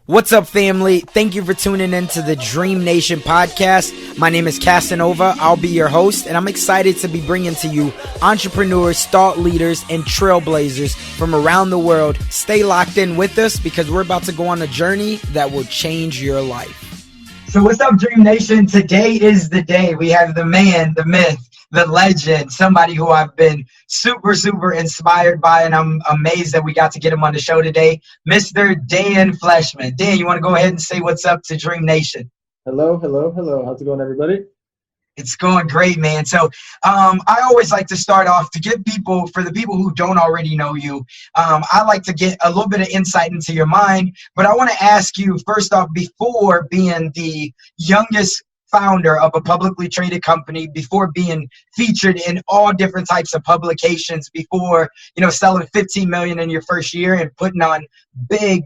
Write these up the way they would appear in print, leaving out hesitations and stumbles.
What's up, family? Thank you for tuning in to the DreamNation podcast. My name is Casanova. I'll be your host, and I'm excited to be bringing to you entrepreneurs, thought leaders, and trailblazers from around the world. Stay locked in with us because we're about to go on a journey that will change your life. So what's up, Dream Nation? Today is the day. We have the man, the myth, the legend, somebody who I've been super inspired by, and I'm amazed that we got to get him on the show today, Mr. Dan Fleshman. Dan, you want to go ahead and say what's up to Dream Nation? Hello. How's it going, everybody? It's going great, man. So I always like to start off to give people, for the people who don't already know you, I like to get a little bit of insight into your mind. But I want to ask you, first off, before being the youngest founder of a publicly traded company, before being featured in all different types of publications, before, selling 15 million in your first year and putting on big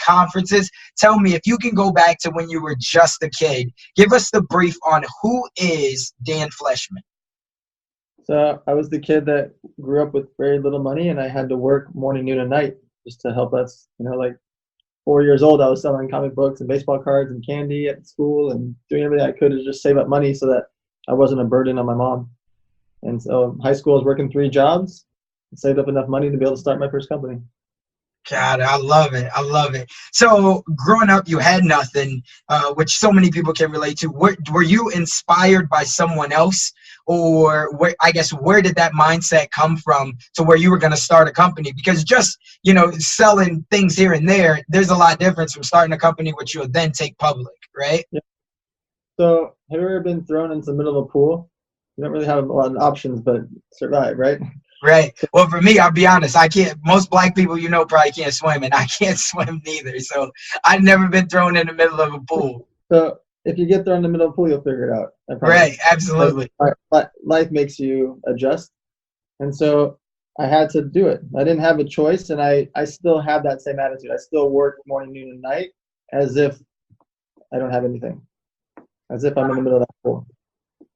conferences, tell me, if you can go back to when you were just a kid, give us the brief on who is Dan Fleshman. So I was the kid that grew up with very little money, and I had to work morning, noon, and night just to help us. Like 4 years old, I was selling comic books and baseball cards and candy at school and doing everything I could to just save up money so that I wasn't a burden on my mom. And so in high school, I was working 3 jobs and saved up enough money to be able to start my first company. God, I love it. So growing up, you had nothing, which so many people can relate to. Were you inspired by someone else? Or where did that mindset come from to where you were going to start a company? Because just, selling things here and there, there's a lot of difference from starting a company which you'll then take public, right? Yeah. So have you ever been thrown into the middle of a pool? You don't really have a lot of options but survive, right? Right. Well, for me, I'll be honest, I can't. Most black people, probably can't swim, and I can't swim neither. So I've never been thrown in the middle of a pool. So if you get thrown in the middle of the pool, you'll figure it out. Right. Absolutely. Life makes you adjust. And so I had to do it. I didn't have a choice, and I still have that same attitude. I still work morning, noon, and night as if I don't have anything, as if I'm in the middle of that pool.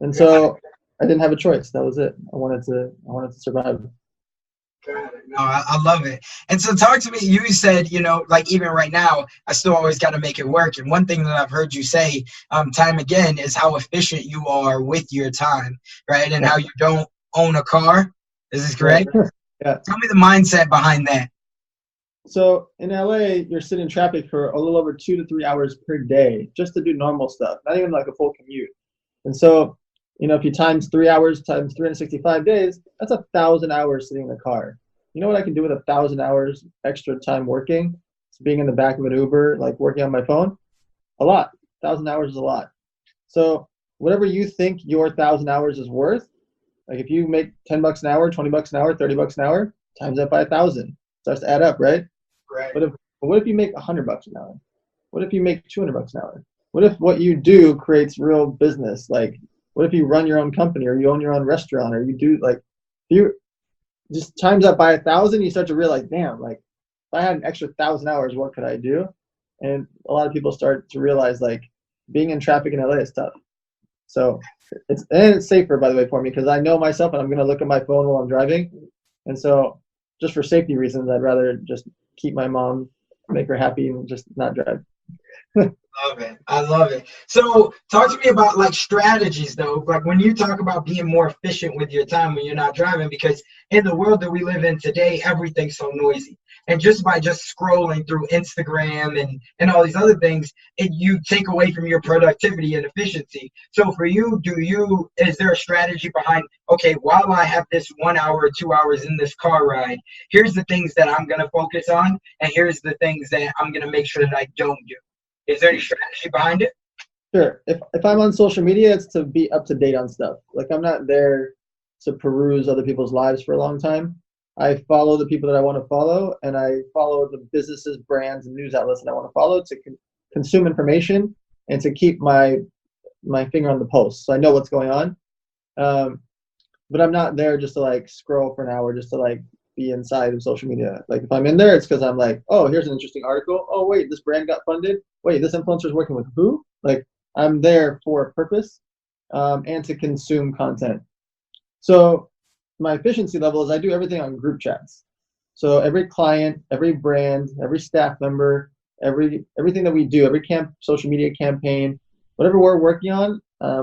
And so I didn't have a choice. That was it. I wanted to survive. Got it. No, I love it. And so talk to me, you said, even right now, I still always got to make it work. And one thing that I've heard you say time again is how efficient you are with your time, right? And how you don't own a car. Is this correct? Yeah. Tell me the mindset behind that. So in LA, you're sitting in traffic for a little over 2 to 3 hours per day just to do normal stuff, not even like a full commute. And so, if you times 3 hours times 365 days, that's 1,000 hours sitting in the car. You know what I can do with 1,000 hours extra time working? It's being in the back of an Uber, like working on my phone. A lot. 1,000 hours is a lot. So whatever you think your 1,000 hours is worth, like if you make $10 an hour, $20 an hour, $30 an hour, times that by 1,000, starts to add up, right? Right. But what if you make $100 an hour? What if you make $200 an hour? What if what you do creates real business? Like, what if you run your own company, or you own your own restaurant, or you do you just times that by 1,000, you start to realize, damn, like if I had an extra 1,000 hours, what could I do? And a lot of people start to realize like being in traffic in LA is tough. So it's safer, by the way, for me, because I know myself and I'm going to look at my phone while I'm driving. And so just for safety reasons, I'd rather just keep my mom, make her happy, and just not drive. I love it. So talk to me about strategies though, like when you talk about being more efficient with your time when you're not driving, because in the world that we live in today, everything's so noisy. And just by scrolling through Instagram and all these other things, you take away from your productivity and efficiency. So for you, is there a strategy behind, okay, while I have this 1 hour or 2 hours in this car ride, here's the things that I'm going to focus on, and here's the things that I'm going to make sure that I don't do? Is there any strategy behind it? Sure. If I'm on social media, it's to be up to date on stuff. Like I'm not there to peruse other people's lives for a long time. I follow the people that I want to follow, and I follow the businesses, brands, and news outlets that I want to follow to consume information and to keep my finger on the pulse, so I know what's going on. But I'm not there just to scroll for an hour just to be inside of social media. Like if I'm in there, it's because I'm like, oh, here's an interesting article. Oh, wait, this brand got funded. Wait, this influencer is working with who? Like I'm there for a purpose and to consume content. So my efficiency level is I do everything on group chats. So every client, every brand, every staff member, everything that we do, every social media campaign, whatever we're working on,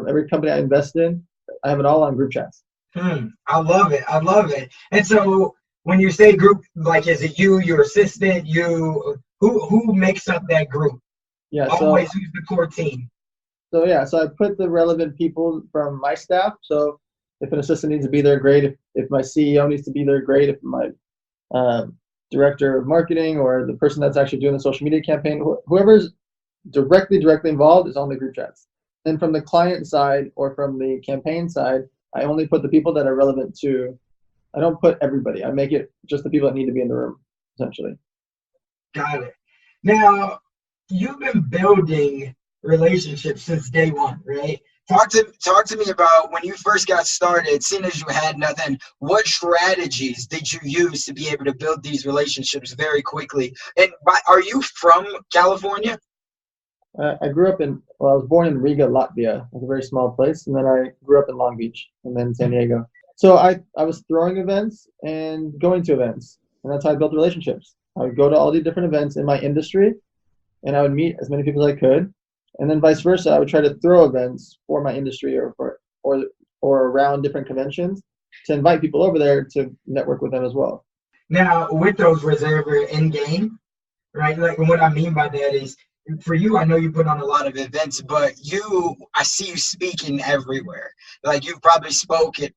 every company I invest in, I have it all on group chats. I love it. I love it. And so when you say group, like, is it you, your assistant, who makes up that group? Yeah. Always, who's the core team? So I put the relevant people from my staff. So if an assistant needs to be there, great. If my CEO needs to be there, great. If my director of marketing or the person that's actually doing the social media campaign, whoever's directly involved is on the group chats. And from the client side or from the campaign side, I only put the people that are relevant to. I don't put everybody. I make it just the people that need to be in the room, essentially. Got it. Now, you've been building relationships since day one, right? Talk to me about when you first got started, seeing as you had nothing, what strategies did you use to be able to build these relationships very quickly? And are you from California? I was born in Riga, Latvia. It's a very small place. And then I grew up in Long Beach and then San Diego. So I was throwing events and going to events. And that's how I built relationships. I would go to all the different events in my industry and I would meet as many people as I could. And then vice versa, I would try to throw events for my industry or around different conventions to invite people over there to network with them as well. Now, with those reserver in game, right? Like, what I mean by that is, for you, I know you put on a lot of events, but I see you speaking everywhere. Like, you've probably spoke at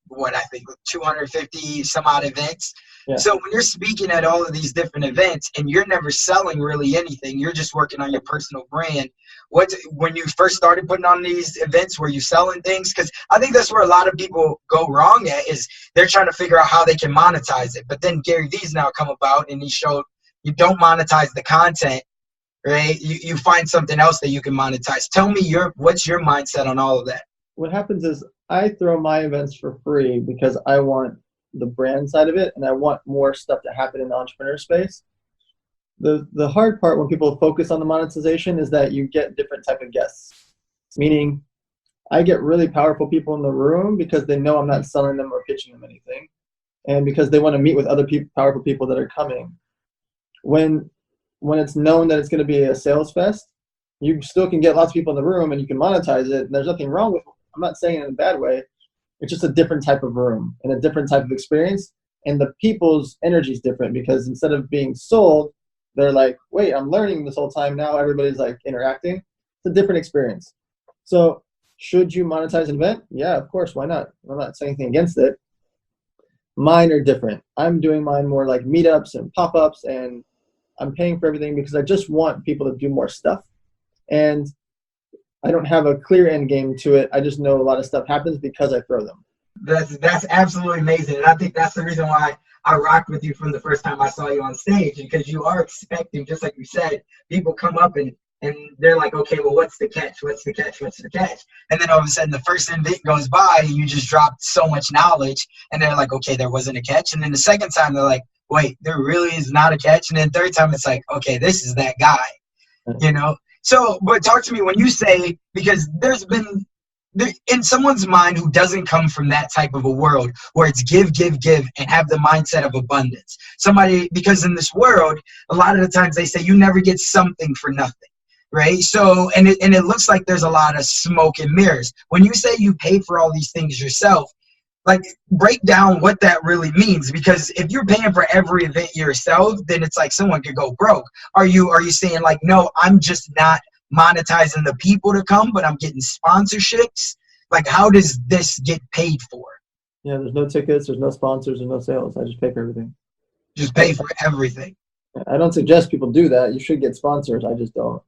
250 some odd events. Yeah. So when you're speaking at all of these different events and you're never selling really anything, you're just working on your personal brand. When you first started putting on these events, were you selling things? Because I think that's where a lot of people go wrong at, is they're trying to figure out how they can monetize it. But then Gary Vee's now come about and he showed you don't monetize the content, right? You find something else that you can monetize. Tell me what's your mindset on all of that? What happens is I throw my events for free because I want the brand side of it and I want more stuff to happen in the entrepreneur space. The hard part when people focus on the monetization is that you get different type of guests, meaning I get really powerful people in the room because they know I'm not selling them or pitching them anything, and because they want to meet with other powerful people that are coming. When it's known that it's going to be a sales fest, you still can get lots of people in the room and you can monetize it. And there's nothing wrong with it. I'm not saying it in a bad way. It's just a different type of room and a different type of experience. And the people's energy is different because instead of being sold, they're like, wait, I'm learning this whole time. Now everybody's like interacting. It's a different experience. So should you monetize an event? Yeah, of course. Why not? I'm not saying anything against it. Mine are different. I'm doing mine more like meetups and pop-ups, and I'm paying for everything because I just want people to do more stuff. And I don't have a clear end game to it. I just know a lot of stuff happens because I throw them. That's absolutely amazing. And I think that's the reason why I rocked with you from the first time I saw you on stage, because you are expecting, just like you said, people come up and they're like, okay, well, what's the catch? What's the catch? What's the catch? And then all of a sudden the first event goes by and you just dropped so much knowledge and they're like, okay, there wasn't a catch. And then the second time they're like, wait, there really is not a catch. And then third time it's like, okay, this is that guy, you know? So, but talk to me when you say, because there's been, in someone's mind who doesn't come from that type of a world where it's give, and have the mindset of abundance. Somebody, because in this world, a lot of the times they say you never get something for nothing, right? So, and it looks like there's a lot of smoke and mirrors. When you say you pay for all these things yourself, like, break down what that really means, because if you're paying for every event yourself, then it's like someone could go broke. Are you saying like, no, I'm just not monetizing the people to come, but I'm getting sponsorships? Like, how does this get paid for? Yeah, there's no tickets, there's no sponsors, there's no sales. I just pay for everything. Just pay for everything. I don't suggest people do that. You should get sponsors. I just don't.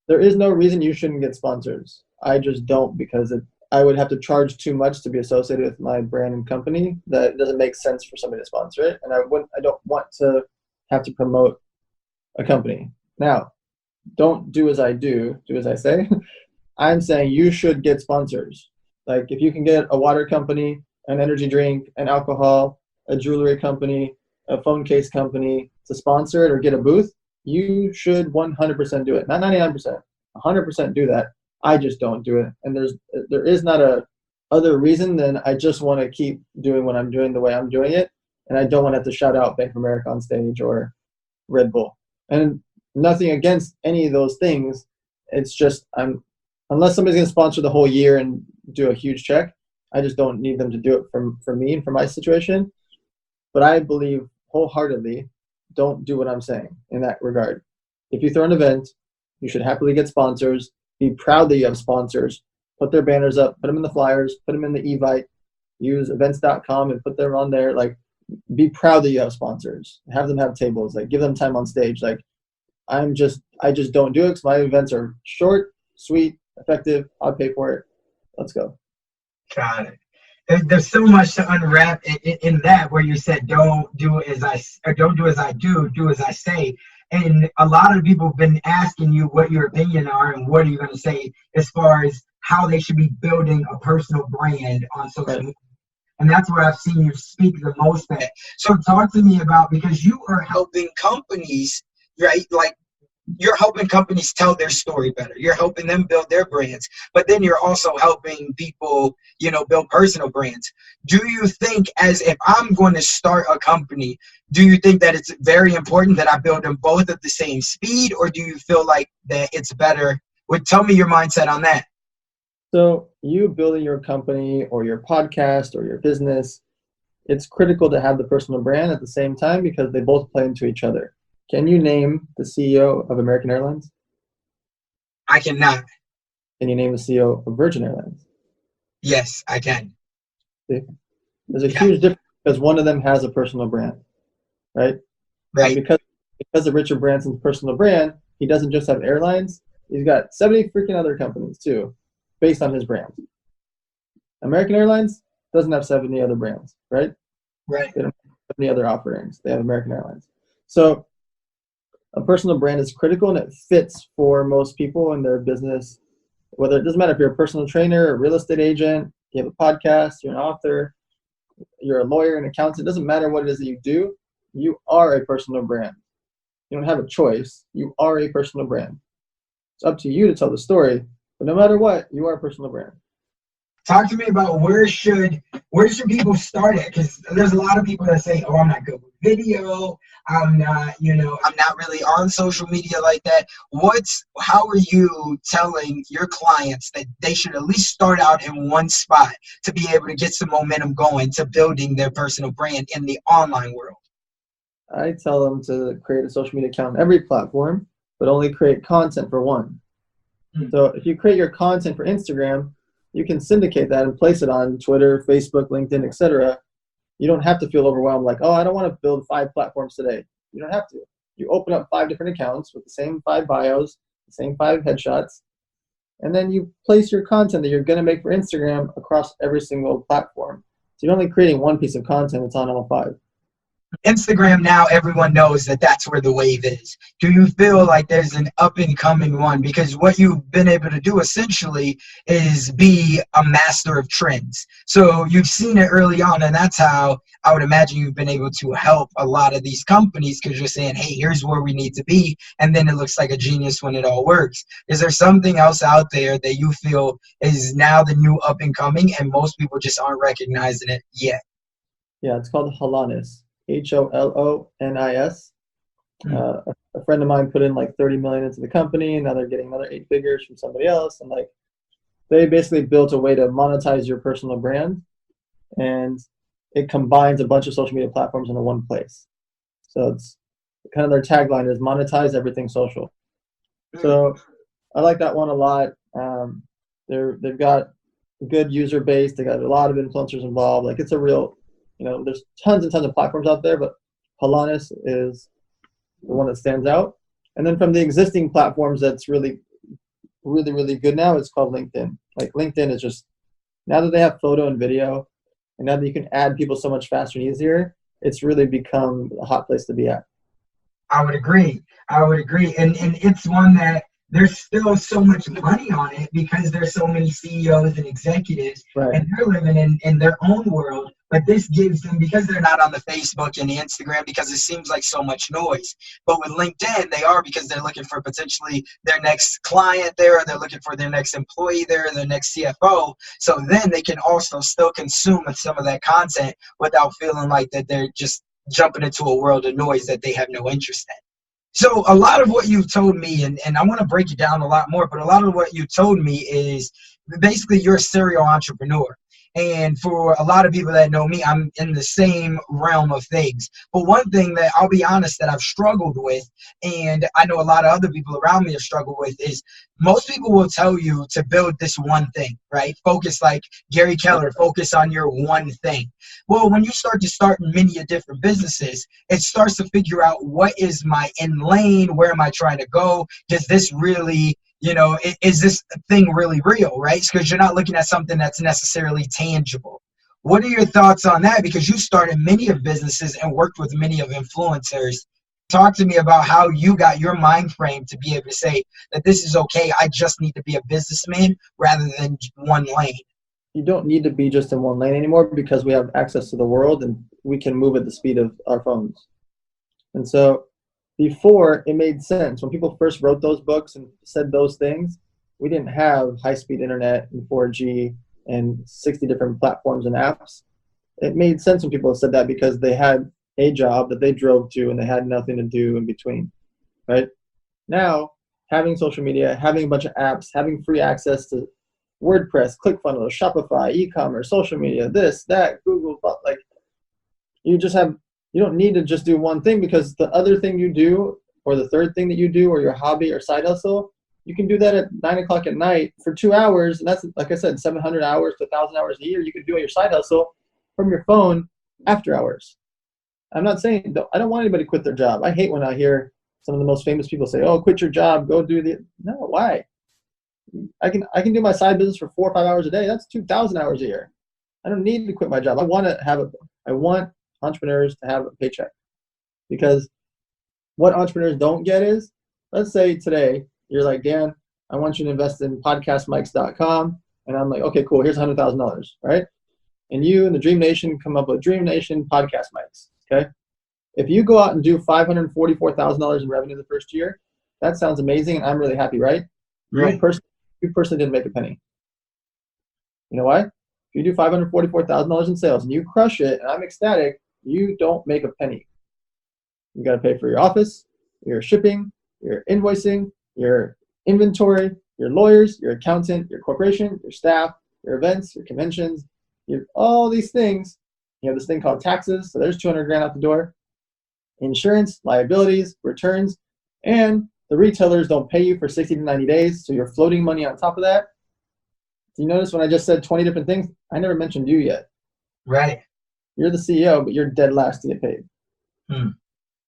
There is no reason you shouldn't get sponsors. I just don't, because I would have to charge too much to be associated with my brand and company. That it doesn't make sense for somebody to sponsor it, and I don't want to have to promote a company. Now, don't do as I do as I say. I'm saying you should get sponsors. Like, if you can get a water company, an energy drink, an alcohol, a jewelry company, a phone case company to sponsor it or get a booth, you should 100% do it. Not 99%, 100% do that. I just don't do it. And there is not a other reason than I just want to keep doing what I'm doing the way I'm doing it. And I don't want to have to shout out Bank of America on stage or Red Bull. And nothing against any of those things. It's just unless somebody's going to sponsor the whole year and do a huge check, I just don't need them to do it for me and for my situation. But I believe wholeheartedly, don't do what I'm saying in that regard. If you throw an event, you should happily get sponsors. Be proud that you have sponsors. Put their banners up, put them in the flyers, put them in the Evite, use events.com and put them on there. Like, be proud that you have sponsors. Have them have tables. Like, give them time on stage. Like, I just don't do it because my events are short, sweet, effective. I'll pay for it. Let's go. Got it. There's so much to unwrap in that, where you said don't do as I do as I say. And a lot of people have been asking you what your opinion are and what are you going to say as far as how they should be building a personal brand on social media. And that's where I've seen you speak the most at. So talk to me about, because you are helping companies, right? Like, you're helping companies tell their story better. You're helping them build their brands, but then you're also helping people, build personal brands. Do you think, as if I'm going to start a company, do you think that it's very important that I build them both at the same speed, or do you feel like that it's better? Tell me your mindset on that. So you building your company or your podcast or your business, it's critical to have the personal brand at the same time because they both play into each other. Can you name the CEO of American Airlines? I cannot. Can you name the CEO of Virgin Airlines? Yes, I can. See? There's a huge difference because one of them has a personal brand, right? Right. And because of Richard Branson's personal brand, he doesn't just have airlines. He's got 70 freaking other companies too, based on his brand. American Airlines doesn't have 70 other brands, right? Right. They don't have any other offerings. They have American Airlines. So a personal brand is critical, and it fits for most people in their business. Whether it doesn't matter if you're a personal trainer, a real estate agent, you have a podcast, you're an author, you're a lawyer, an accountant. It doesn't matter what it is that you do. You are a personal brand. You don't have a choice. You are a personal brand. It's up to you to tell the story, but no matter what, you are a personal brand. Talk to me about where should people start at? Because there's a lot of people that say, "Oh, I'm not good with video. I'm not really on social media like that." How are you telling your clients that they should at least start out in one spot to be able to get some momentum going to building their personal brand in the online world? I tell them to create a social media account on every platform, but only create content for one. So if you create your content for Instagram, you can syndicate that and place it on Twitter, Facebook, LinkedIn, etc. You don't have to feel overwhelmed like, oh, I don't want to build 5 platforms today. You don't have to. You open up 5 different accounts with the same 5 bios, the same 5 headshots, and then you place your content that you're going to make for Instagram across every single platform. So you're only creating one piece of content that's on all 5. Instagram, now everyone knows that that's where the wave is. Do you feel like there's an up and coming one? Because what you've been able to do essentially is be a master of trends. So you've seen it early on, and that's how I would imagine you've been able to help a lot of these companies, because you're saying, hey, here's where we need to be. And then it looks like a genius when it all works. Is there something else out there that you feel is now the new up and coming and most people just aren't recognizing it yet? Yeah, it's called Holonis. HOLONIS. A friend of mine put in like 30 million into the company, and now they're getting another 8 figures from somebody else. And like, they basically built a way to monetize your personal brand, and it combines a bunch of social media platforms into one place. So it's kind of their tagline is monetize everything social. So I like that one a lot. They've got a good user base. They got a lot of influencers involved. Like, it's a real, there's tons and tons of platforms out there, but Holonis is the one that stands out. And then from the existing platforms that's really, really, really good now, it's called LinkedIn. Like, LinkedIn is just, now that they have photo and video, and now that you can add people so much faster and easier, it's really become a hot place to be at. I would agree. And it's one that there's still so much money on it because there's so many CEOs and executives, right, and they're living in their own world. But this gives them, because they're not on the Facebook and the Instagram, because it seems like so much noise. But with LinkedIn, they are, because they're looking for potentially their next client there, or they're looking for their next employee there, or their next CFO. So then they can also still consume some of that content without feeling like that they're just jumping into a world of noise that they have no interest in. So a lot of what you've told me, and I want to break it down a lot more, but a lot of what you told me is basically you're a serial entrepreneur. And for a lot of people that know me, I'm in the same realm of things. But one thing that I'll be honest that I've struggled with, and I know a lot of other people around me have struggled with, is most people will tell you to build this one thing, right? Focus, like Gary Keller, focus on your one thing. Well, when you start many different businesses, it starts to figure out, what is my end lane? Where am I trying to go? Does this really, is this thing really real, right? Because you're not looking at something that's necessarily tangible. What are your thoughts on that? Because you started many of businesses and worked with many of influencers. Talk to me about how you got your mind frame to be able to say that this is okay. I just need to be a businessman rather than one lane. You don't need to be just in one lane anymore, because we have access to the world and we can move at the speed of our phones. And so before, it made sense. When people first wrote those books and said those things, we didn't have high-speed internet and 4G and 60 different platforms and apps. It made sense when people said that, because they had a job that they drove to and they had nothing to do in between, right? Now, having social media, having a bunch of apps, having free access to WordPress, ClickFunnels, Shopify, e-commerce, social media, this, that, Google, like you don't need to just do one thing, because the other thing you do, or the third thing that you do, or your hobby or side hustle, you can do that at 9 o'clock at night for 2 hours. And that's, like I said, 700 hours to 1,000 hours a year. You can do your side hustle from your phone after hours. I'm not saying, I don't want anybody to quit their job. I hate when I hear some of the most famous people say, oh, quit your job, go do the, no, why? I can do my side business for 4 or 5 hours a day. That's 2,000 hours a year. I don't need to quit my job. I want entrepreneurs to have a paycheck, because what entrepreneurs don't get is, let's say today you're like, Dan, I want you to invest in podcastmics.com. And I'm like, okay, cool. Here's $100,000, right? And you and the DreamNation come up with DreamNation podcast mics. Okay. If you go out and do $544,000 in revenue the first year, that sounds amazing. And I'm really happy, right? Right. You personally didn't make a penny. You know why? If you do $544,000 in sales and you crush it, and I'm ecstatic, you don't make a penny. You got to pay for your office, your shipping, your invoicing, your inventory, your lawyers, your accountant, your corporation, your staff, your events, your conventions, all these things. You have this thing called taxes, so there's 200 grand out the door. Insurance, liabilities, returns, and the retailers don't pay you for 60 to 90 days, so you're floating money on top of that. Do you notice when I just said 20 different things, I never mentioned you yet? Right. You're the CEO, but you're dead last to get paid.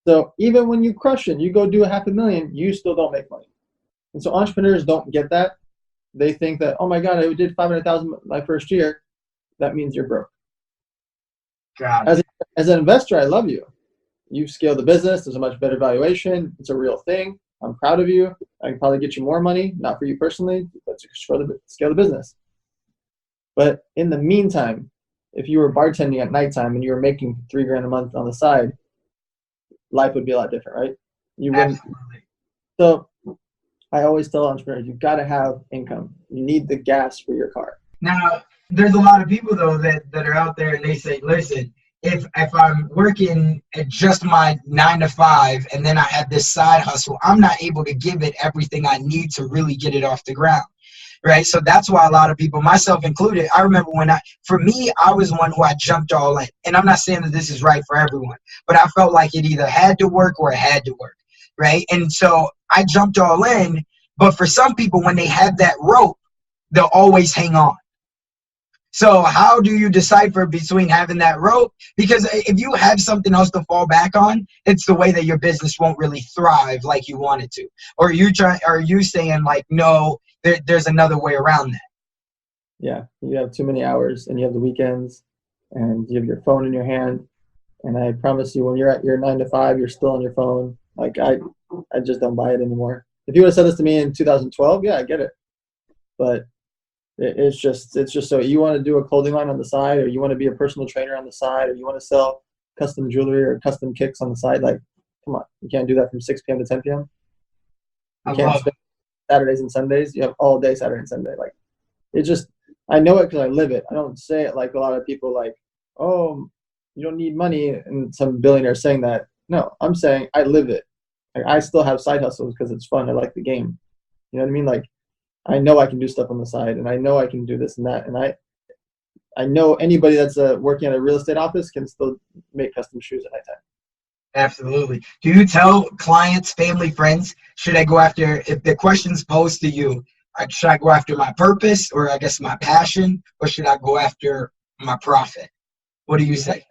So even when you crush it, you go do $500,000, you still don't make money. And so entrepreneurs don't get that. They think that, oh my God, I did $500,000 my first year. That means you're broke. As an investor, I love you. You've scaled the business. There's a much better valuation. It's a real thing. I'm proud of you. I can probably get you more money, not for you personally, but to scale the business. But in the meantime, if you were bartending at nighttime and you were making $3 grand a month on the side, life would be a lot different, right? You wouldn't. Absolutely. So I always tell entrepreneurs, you've got to have income. You need the gas for your car. Now, there's a lot of people though that are out there and they say, listen, if I'm working at just my 9 to 5 and then I have this side hustle, I'm not able to give it everything I need to really get it off the ground. Right. So that's why a lot of people, myself included, I remember for me, I was one who I jumped all in. And I'm not saying that this is right for everyone, but I felt like it either had to work or it had to work. Right. And so I jumped all in. But for some people, when they have that rope, they'll always hang on. So how do you decipher between having that rope? Because if you have something else to fall back on, it's the way that your business won't really thrive like you want it to. Or are you saying like, no, there's another way around that? Yeah, you have too many hours and you have the weekends and you have your phone in your hand. And I promise you, when you're at your 9 to 5, you're still on your phone. Like I just don't buy it anymore. If you would have said this to me in 2012, yeah, I get it. But it's just so you want to do a clothing line on the side, or you want to be a personal trainer on the side, or you want to sell custom jewelry or custom kicks on the side. Like, come on, you can't do that from 6 p.m. to 10 p.m. You can't spend Saturdays and Sundays. You have all day Saturday and Sunday. Like, I know it because I live it. I don't say it like a lot of people like, oh, you don't need money, and some billionaire saying that. No, I'm saying I live it. Like, I still have side hustles because it's fun. I like the game. You know what I mean? Like, I know I can do stuff on the side, and I know I can do this and that. And I know anybody that's working at a real estate office can still make custom shoes at nighttime. Absolutely. Do you tell clients, family, friends, should I go after, if the question's posed to you, should I go after my purpose, or I guess my passion, or should I go after my profit? What do you say?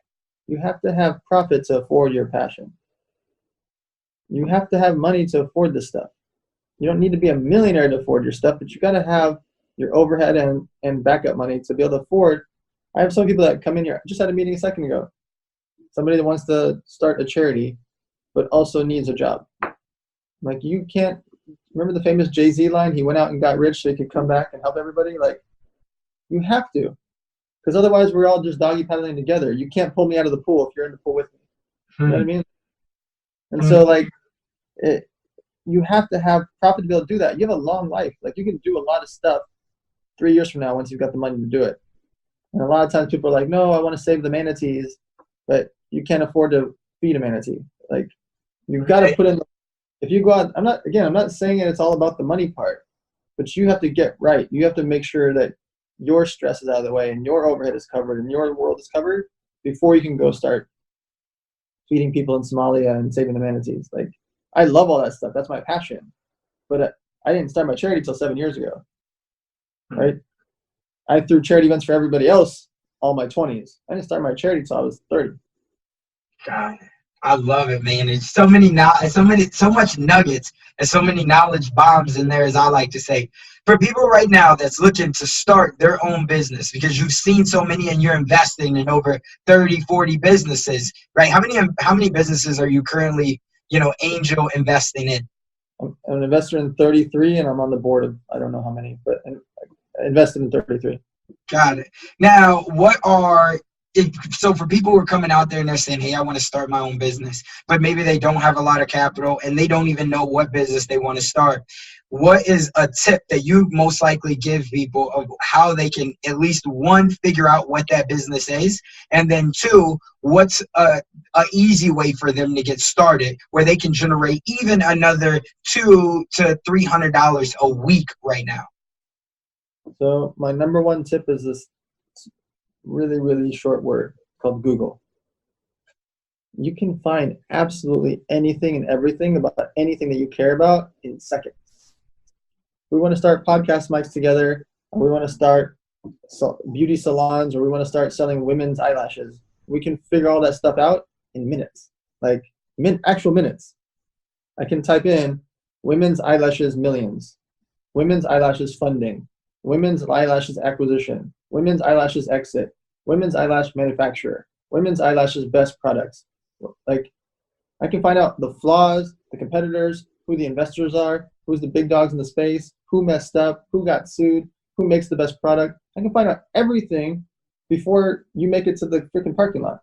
You have to have profit to afford your passion. You have to have money to afford this stuff. You don't need to be a millionaire to afford your stuff, but you got to have your overhead and backup money to be able to afford. I have some people that come in here. I just had a meeting a second ago. Somebody that wants to start a charity, but also needs a job. Like, you can't, remember the famous Jay-Z line? He went out and got rich so he could come back and help everybody. Like, you have to, because otherwise we're all just doggy paddling together. You can't pull me out of the pool if you're in the pool with me. You know what I mean? And so, like, you have to have profit to be able to do that. You have a long life. Like, you can do a lot of stuff 3 years from now once you've got the money to do it. And a lot of times people are like, no, I want to save the manatees, but you can't afford to feed a manatee. Like, you've got to put in, if you go out, I'm not saying it's all about the money part, but you have to get right. You have to make sure that your stress is out of the way and your overhead is covered and your world is covered before you can go start feeding people in Somalia and saving the manatees. Like, I love all that stuff. That's my passion. But I didn't start my charity till 7 years ago, right? I threw charity events for everybody else all my 20s. I didn't start my charity till I was 30. God, I love it, man. There's so much nuggets and so many knowledge bombs in there, as I like to say. For people right now that's looking to start their own business, because you've seen so many and you're investing in over 30, 40 businesses, right? How many businesses are you currently, angel investing in? I'm an investor in 33, and I'm on the board of, I don't know how many, but I invested in 33. Got it. Now, so for people who are coming out there and they're saying, hey, I want to start my own business, but maybe they don't have a lot of capital and they don't even know what business they want to start, what is a tip that you most likely give people of how they can, at least one, figure out what that business is, and then two, what's a easy way for them to get started where they can generate even another $200 to $300 a week right now? So my number one tip is this really, really short word called Google. You can find absolutely anything and everything about anything that you care about in seconds. We want to start podcast mics together, or we want to start beauty salons, or we want to start selling women's eyelashes. We can figure all that stuff out in minutes, like actual minutes. I can type in women's eyelashes millions, women's eyelashes funding, women's eyelashes acquisition, women's eyelashes exit, women's eyelash manufacturer, women's eyelashes best products. Like, I can find out the flaws, the competitors, who the investors are, who's the big dogs in the space, who messed up, who got sued, who makes the best product. I can find out everything before you make it to the freaking parking lot.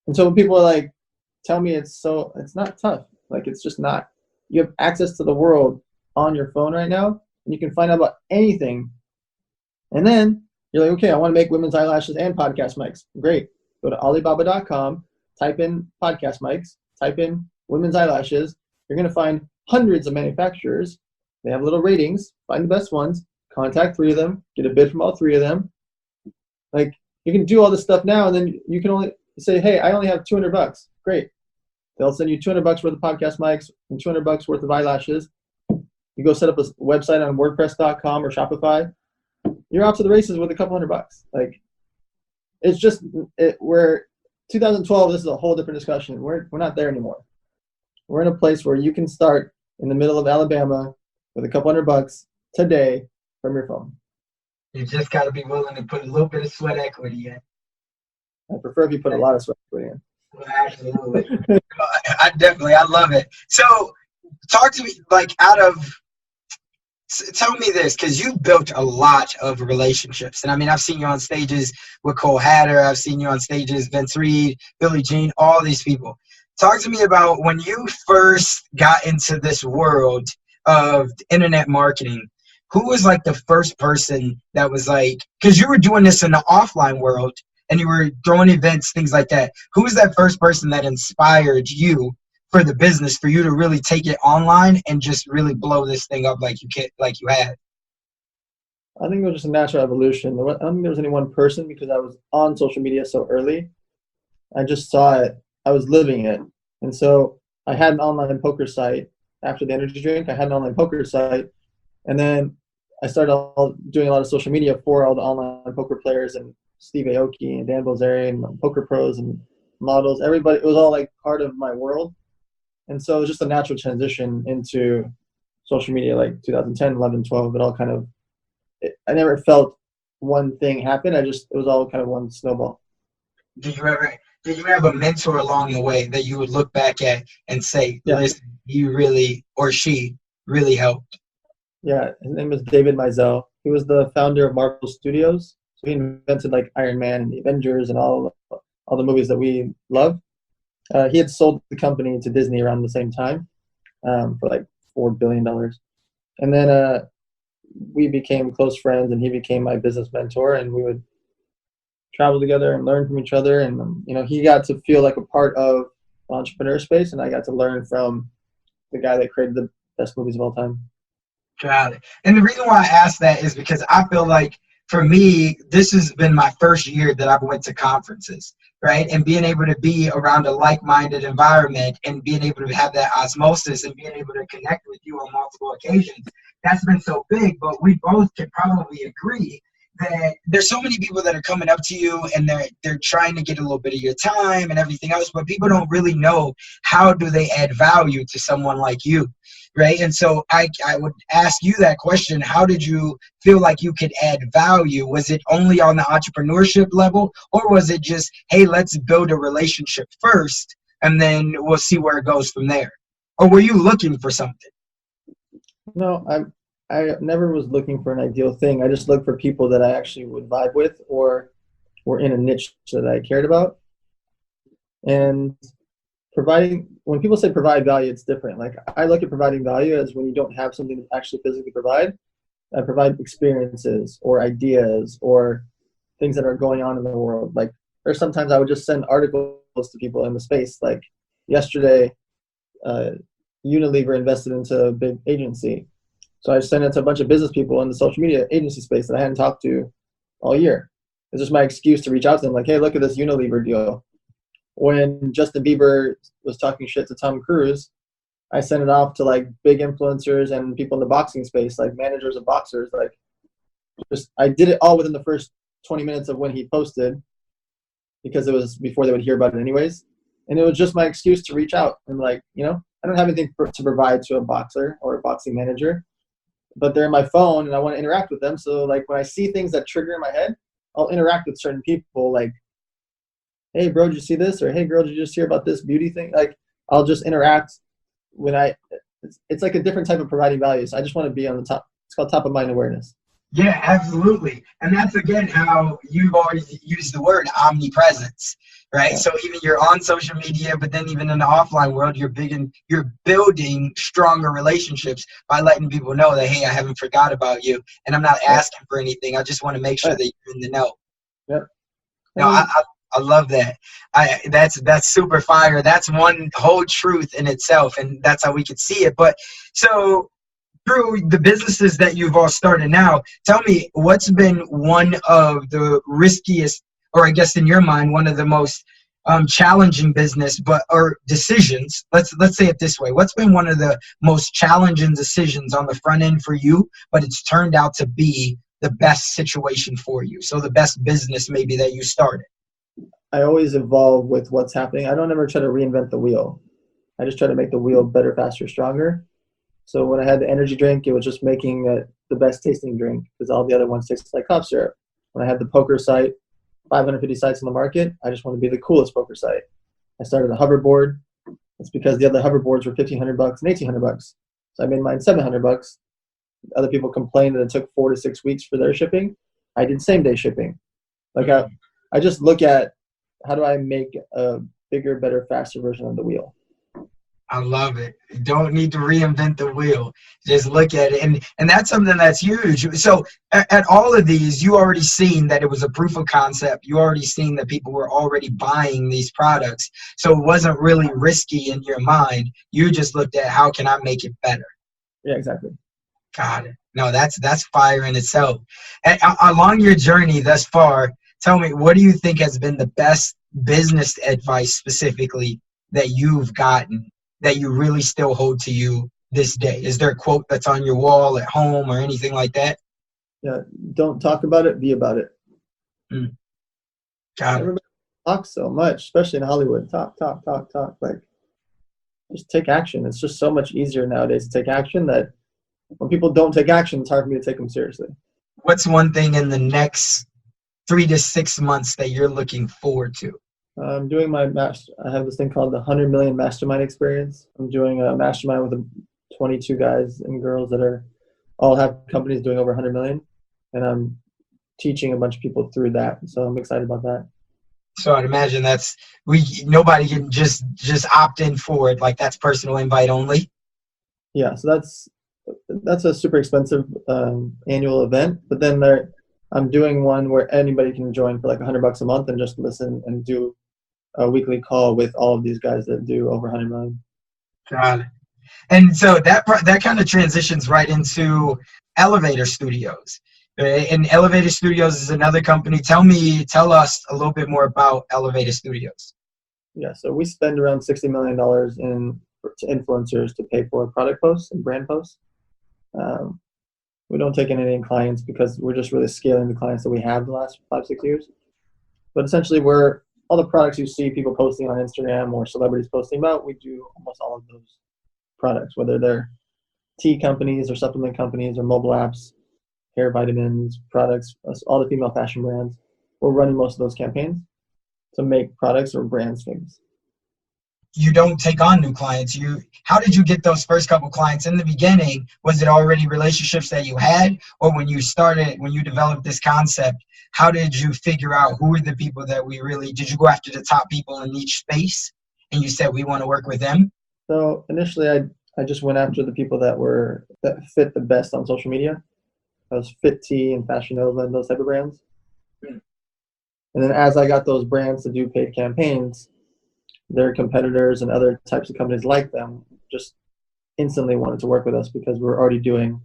And so when people are like, tell me it's not tough. Like, it's just not. You have access to the world on your phone right now, and you can find out about anything. And then you're like, okay, I want to make women's eyelashes and podcast mics. Great. Go to Alibaba.com, type in podcast mics, type in women's eyelashes. You're going to find hundreds of manufacturers. They have little ratings. Find the best ones. Contact 3 of them. Get a bid from all 3 of them. Like, you can do all this stuff now, and then you can only say, hey, I only have $200. Great. They'll send you $200 worth of podcast mics and $200 worth of eyelashes. You go set up a website on WordPress.com or Shopify. You're off to the races with a couple $100. Like, it's just, we're 2012. This is a whole different discussion. We're not there anymore. We're in a place where you can start in the middle of Alabama with a couple $100 today from your phone. You just got to be willing to put a little bit of sweat equity in. I prefer if you put a lot of sweat equity in. Well, absolutely. I love it. So talk to me, like, tell me this, because you've built a lot of relationships. And I mean, I've seen you on stages with Cole Hatter. I've seen you on stages, Vince Reed, Billie Jean, all these people. Talk to me about when you first got into this world of internet marketing. Who was like the first person that was like, because you were doing this in the offline world and you were throwing events, things like that. Who was that first person that inspired you for the business for you to really take it online and just really blow this thing up like you had? I think it was just a natural evolution. I don't think there was any one person, because I was on social media so early. I just saw it. I was living it. And so I had an online poker site after the energy drink. I had an online poker site. And then I started doing a lot of social media for all the online poker players and Steve Aoki and Dan Bilzerian and poker pros and models. Everybody, it was all like part of my world. And so it was just a natural transition into social media, like 2010, 11, 12. It all kind of, I never felt one thing happen. It was all kind of one snowball. Did you have a mentor along the way that you would look back at and say, listen, you really, or she really helped? Yeah, his name was David Mizell. He was the founder of Marvel Studios. So he invented like Iron Man and the Avengers and all the movies that we love. He had sold the company to Disney around the same time for like $4 billion. And then we became close friends, and he became my business mentor, and we would travel together and learn from each other. And, he got to feel like a part of the entrepreneur space, and I got to learn from the guy that created the best movies of all time. Got it. And the reason why I asked that is because I feel like, for me, this has been my first year that I've went to conferences, right? And being able to be around a like-minded environment and being able to have that osmosis and being able to connect with you on multiple occasions, that's been so big. But we both can probably agree that there's so many people that are coming up to you and they're trying to get a little bit of your time and everything else, but people don't really know how do they add value to someone like you, right? And so I would ask you that question. How did you feel like you could add value? Was it only on the entrepreneurship level, or was it just, hey, let's build a relationship first and then we'll see where it goes from there? Or were you looking for something? No, I never was looking for an ideal thing. I just looked for people that I actually would vibe with or were in a niche that I cared about. And when people say provide value, it's different. Like, I look at providing value as when you don't have something to actually physically provide. I provide experiences or ideas or things that are going on in the world. Like, or sometimes I would just send articles to people in the space. Like yesterday, Unilever invested into a big agency. So I sent it to a bunch of business people in the social media agency space that I hadn't talked to all year. It's just my excuse to reach out to them, like, hey, look at this Unilever deal. When Justin Bieber was talking shit to Tom Cruise, I sent it off to like big influencers and people in the boxing space, like managers of boxers. Like, I did it all within the first 20 minutes of when he posted, because it was before they would hear about it anyways. And it was just my excuse to reach out and like, I don't have anything to provide to a boxer or a boxing manager, but they're in my phone and I want to interact with them. So like when I see things that trigger in my head, I'll interact with certain people, like, hey bro, did you see this? Or hey girl, did you just hear about this beauty thing? Like, I'll just interact when it's like a different type of providing value. So I just want to be on the top. It's called top of mind awareness. Yeah, absolutely. And that's, again, how you've always used the word omnipresence, right? Yeah. So even you're on social media, but then even in the offline world, you're building stronger relationships by letting people know that, hey, I haven't forgot about you, and I'm not asking for anything. I just want to make sure that you're in the know. Yep. No, I love that. That's super fire. That's one whole truth in itself, and that's how we could see it. But so, through the businesses that you've all started now, tell me, what's been one of the riskiest, or I guess in your mind, one of the most challenging business or decisions? Let's say it this way. What's been one of the most challenging decisions on the front end for you, but it's turned out to be the best situation for you? So the best business maybe that you started. I always evolve with what's happening. I don't ever try to reinvent the wheel. I just try to make the wheel better, faster, stronger. So when I had the energy drink, it was just making the best tasting drink, because all the other ones taste like cough syrup. When I had the poker site, 550 sites in the market, I just want to be the coolest poker site. I started a hoverboard. It's because the other hoverboards were $1,500 and $1,800. So I made mine $700. Other people complained that it took 4 to 6 weeks for their shipping. I did same day shipping. Like I just look at, how do I make a bigger, better, faster version of the wheel? I love it. You don't need to reinvent the wheel. Just look at it. And that's something that's huge. So at all of these, you already seen that it was a proof of concept. You already seen that people were already buying these products. So it wasn't really risky in your mind. You just looked at how can I make it better? Yeah, exactly. Got it. No, that's fire in itself. And along your journey thus far, tell me, what do you think has been the best business advice specifically that you've gotten that you really still hold to you this day? Is there a quote that's on your wall at home or anything like that? Yeah, don't talk about it, be about it. Got it. Everybody talks so much, especially in Hollywood. Talk. Like, just take action. It's just so much easier nowadays to take action that when people don't take action, it's hard for me to take them seriously. What's one thing in the next 3 to 6 months that you're looking forward to? I'm doing my I have this thing called the 100 Million Mastermind Experience. I'm doing a mastermind with 22 guys and girls that all have companies doing over 100 million, and I'm teaching a bunch of people through that. So I'm excited about that. So I'd imagine nobody can just opt in for it. Like that's personal invite only. Yeah, so that's a super expensive annual event. But then I'm doing one where anybody can join for like $100 a month and just listen and do a weekly call with all of these guys that do over 100 million. Got it. And so that kind of transitions right into Elevator Studios. And Elevator Studios is another company. Tell us a little bit more about Elevator Studios. Yeah, so we spend around $60 million to influencers to pay for product posts and brand posts. We don't take in any clients because we're just really scaling the clients that we have the last 5-6 years. But essentially, all the products you see people posting on Instagram or celebrities posting about, we do almost all of those products, whether they're tea companies or supplement companies or mobile apps, hair vitamins, products, all the female fashion brands. We're running most of those campaigns to make products or brands famous. You don't take on new clients. How did you get those first couple clients in the beginning? Was it already relationships that you had, or when you developed this concept, how did you figure out who were the people that did you go after the top people in each space and you said we want to work with them? So initially I just went after the people that fit the best on social media. That was Fit Tea and Fashion Nova and those type of brands. And then as I got those brands to do paid campaigns, their competitors and other types of companies like them just instantly wanted to work with us because we're already doing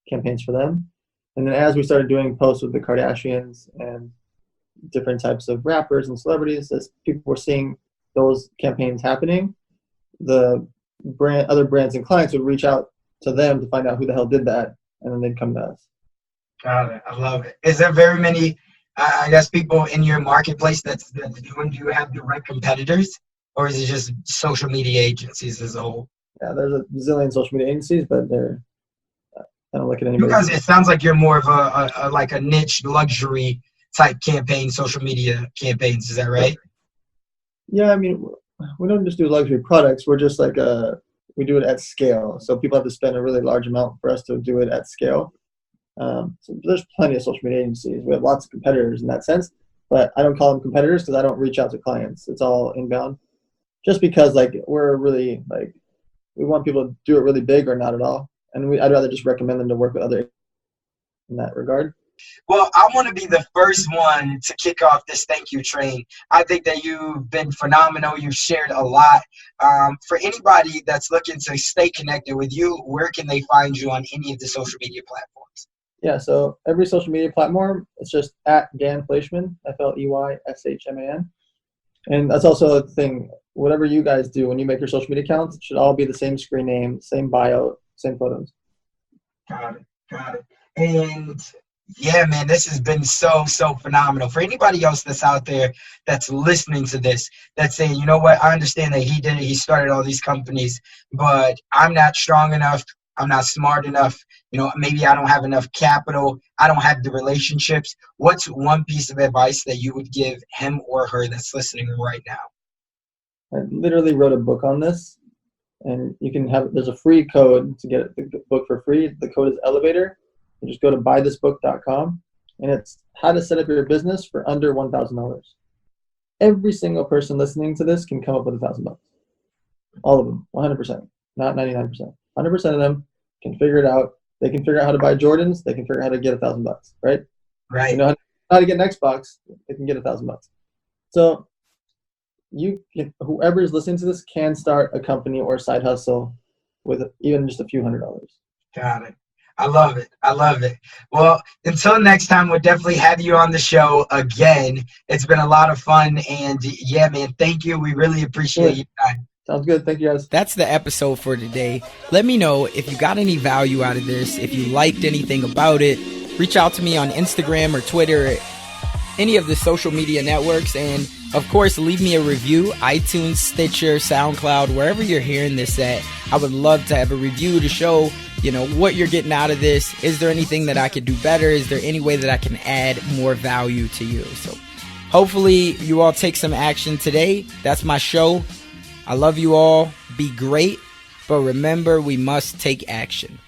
campaigns for them. And then as we started doing posts with the Kardashians and different types of rappers and celebrities, as people were seeing those campaigns happening, the other brands and clients would reach out to them to find out who the hell did that, and then they'd come to us. Got it. I love it. Is there very many I guess people in your marketplace that's doing? Do you have direct competitors, or is it just social media agencies as a whole? Yeah, there's a zillion social media agencies, but I don't look at anybody. Because it sounds like you're more of a niche luxury type campaign, social media campaigns. Is that right? Yeah, I mean, we don't just do luxury products. We're just like we do it at scale. So people have to spend a really large amount for us to do it at scale. So there's plenty of social media agencies. We have lots of competitors in that sense, but I don't call them competitors because I don't reach out to clients. It's all inbound. Just because we're really we want people to do it really big or not at all, and I'd rather just recommend them to work with other in that regard. Well, I want to be the first one to kick off this thank you train. I think that you've been phenomenal. You've shared a lot. For anybody that's looking to stay connected with you, where can they find you on any of the social media platforms? Yeah, so every social media platform, it's just at Dan Fleshman, FLEYSHMAN. And that's also a thing. Whatever you guys do when you make your social media accounts, it should all be the same screen name, same bio, same photos. Got it. And yeah, man, this has been so phenomenal. For anybody else that's out there that's listening to this, that's saying, you know what, I understand that he did it, he started all these companies, but I'm not strong enough, I'm not smart enough, maybe I don't have enough capital, I don't have the relationships. What's one piece of advice that you would give him or her that's listening right now? I literally wrote a book on this, and there's a free code to get the book for free. The code is Elevator. You just go to buythisbook.com, and it's how to set up your business for under $1,000. Every single person listening to this can come up with $1,000. All of them, 100%, not 99%. 100% of them can figure it out. They can figure out how to buy Jordans. They can figure out how to get $1,000, right? Right. You know how to get an Xbox. They can get $1,000. So whoever is listening to this can start a company or a side hustle with even just a few $100s. Got it. I love it. I love it. Well, until next time, we'll definitely have you on the show again. It's been a lot of fun. And yeah, man, thank you. We really appreciate your time. Sounds good. Thank you, guys. That's the episode for today. Let me know if you got any value out of this, if you liked anything about it. Reach out to me on Instagram or Twitter, or any of the social media networks. And of course, leave me a review, iTunes, Stitcher, SoundCloud, wherever you're hearing this at. I would love to have a review to show, what you're getting out of this. Is there anything that I could do better? Is there any way that I can add more value to you? So hopefully you all take some action today. That's my show. I love you all. Be great. But remember, we must take action.